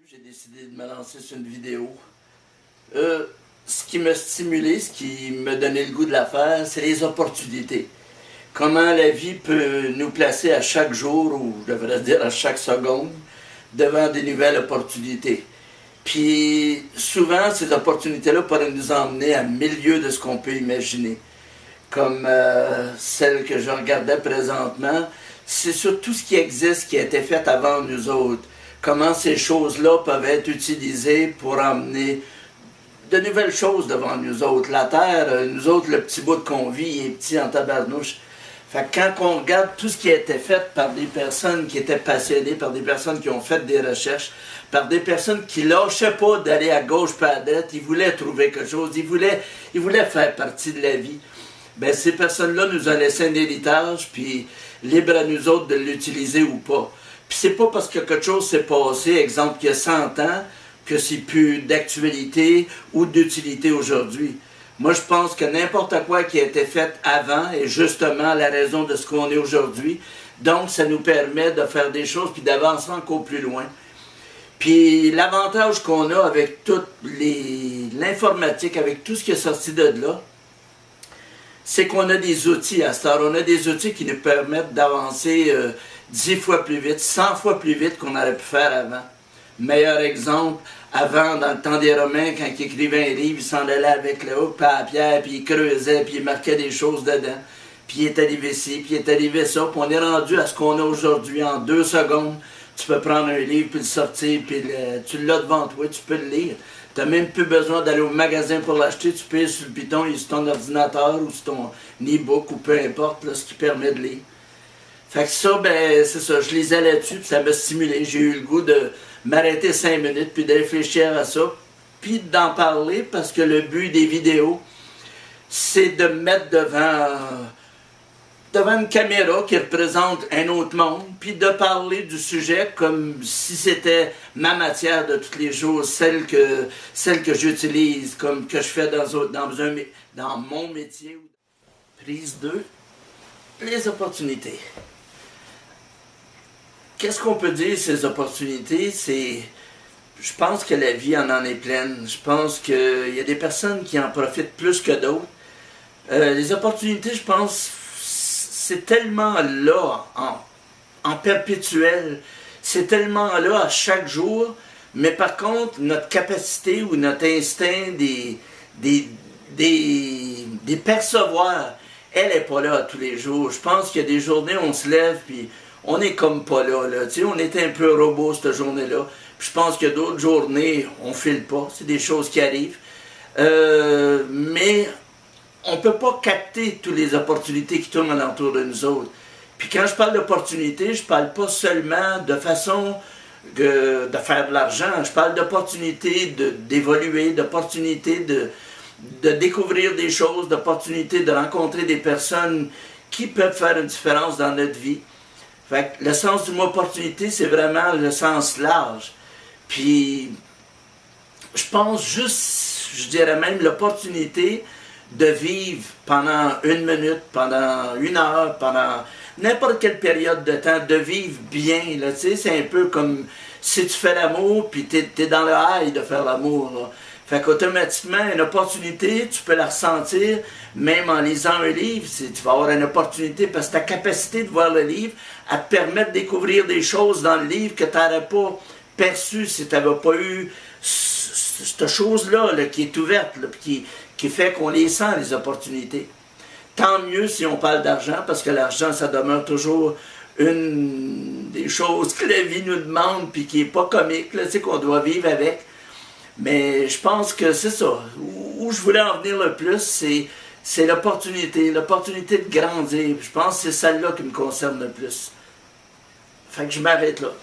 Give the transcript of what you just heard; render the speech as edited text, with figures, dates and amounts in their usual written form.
J'ai décidé de me lancer sur une vidéo. Ce qui m'a stimulé, ce qui m'a donné le goût de la faire, c'est les opportunités. Comment la vie peut nous placer à chaque jour, ou je devrais dire à chaque seconde, devant des nouvelles opportunités. Puis souvent, ces opportunités-là pourraient nous emmener à milieu de ce qu'on peut imaginer. Comme celle que je regardais présentement, c'est sur tout ce qui existe, qui a été fait avant nous autres. Comment ces choses-là peuvent être utilisées pour emmener de nouvelles choses devant nous autres. La Terre, nous autres, le petit bout qu'on vit, il est petit en tabarnouche. Fait que quand on regarde tout ce qui a été fait par des personnes qui étaient passionnées, par des personnes qui ont fait des recherches, par des personnes qui lâchaient pas d'aller à gauche pas à droite, ils voulaient trouver quelque chose, ils voulaient faire partie de la vie. Ben ces personnes-là nous ont laissé un héritage, puis libre à nous autres de l'utiliser ou pas. Puis c'est pas parce que quelque chose s'est passé, exemple, qu'il y a 100 ans, que c'est plus d'actualité ou d'utilité aujourd'hui. Moi, je pense que n'importe quoi qui a été fait avant est justement la raison de ce qu'on est aujourd'hui. Donc, ça nous permet de faire des choses puis d'avancer encore plus loin. Puis l'avantage qu'on a avec toute l'informatique, avec tout ce qui est sorti de là, c'est qu'on a des outils à cette heure. On a des outils qui nous permettent d'avancer 10 fois plus vite, 100 fois plus vite qu'on aurait pu faire avant. Meilleur exemple, avant, dans le temps des Romains, quand ils écrivaient un livre, ils s'en allaient avec le hook, puis à la pierre, puis ils creusaient, puis ils marquaient des choses dedans. Puis il est arrivé ci, puis il est arrivé ça, puis on est rendu à ce qu'on a aujourd'hui. En 2 secondes, tu peux prendre un livre, puis le sortir, puis tu l'as devant toi, tu peux le lire. Tu n'as même plus besoin d'aller au magasin pour l'acheter, tu peux sur le piton, sur ton ordinateur, ou sur ton e-book, ou peu importe, là, ce qui permet de lire. Fait que ça, ben, c'est ça, je lisais là-dessus, puis ça m'a stimulé. J'ai eu le goût de m'arrêter 5 minutes, puis de réfléchir à ça, puis d'en parler, parce que le but des vidéos, c'est de me mettre devant une caméra qui représente un autre monde, puis de parler du sujet comme si c'était ma matière de tous les jours, celle que j'utilise, comme que je fais dans mon métier. Prise 2, les opportunités. Qu'est-ce qu'on peut dire, ces opportunités? Je pense que la vie en est pleine. Je pense qu'il y a des personnes qui en profitent plus que d'autres. Les opportunités, je pense, c'est tellement là, en perpétuel. C'est tellement là à chaque jour. Mais par contre, notre capacité ou notre instinct des percevoir, elle n'est pas là tous les jours. Je pense qu'il y a des journées où on se lève, puis on est comme pas là. Tu sais, on était un peu robot cette journée-là. Puis je pense qu'il y a d'autres journées, on file pas. C'est des choses qui arrivent. Mais on ne peut pas capter toutes les opportunités qui tournent alentour de nous autres. Puis quand je parle d'opportunités, je parle pas seulement de façon de faire de l'argent. Je parle d'opportunités d'évoluer, d'opportunités de découvrir des choses, d'opportunités de rencontrer des personnes qui peuvent faire une différence dans notre vie. Fait que le sens du mot opportunité, c'est vraiment le sens large. Puis, je pense juste, je dirais même l'opportunité de vivre pendant 1 minute, pendant 1 heure, pendant n'importe quelle période de temps, de vivre bien. Là, tu sais, c'est un peu comme si tu fais l'amour, puis tu es dans le high de faire l'amour. Là. Fait qu'automatiquement, une opportunité, tu peux la ressentir, même en lisant un livre, tu vas avoir une opportunité, parce que ta capacité de voir le livre, elle te permet de découvrir des choses dans le livre que tu n'aurais pas perçues si tu n'avais pas eu cette chose-là là, qui est ouverte, là, qui fait qu'on les sent, les opportunités. Tant mieux si on parle d'argent, parce que l'argent, ça demeure toujours une des choses que la vie nous demande, puis qui n'est pas comique, là, tu sais, qu'on doit vivre avec. Mais je pense que c'est ça. Où je voulais en venir le plus, c'est l'opportunité de grandir. Je pense que c'est celle-là qui me concerne le plus. Fait que je m'arrête là.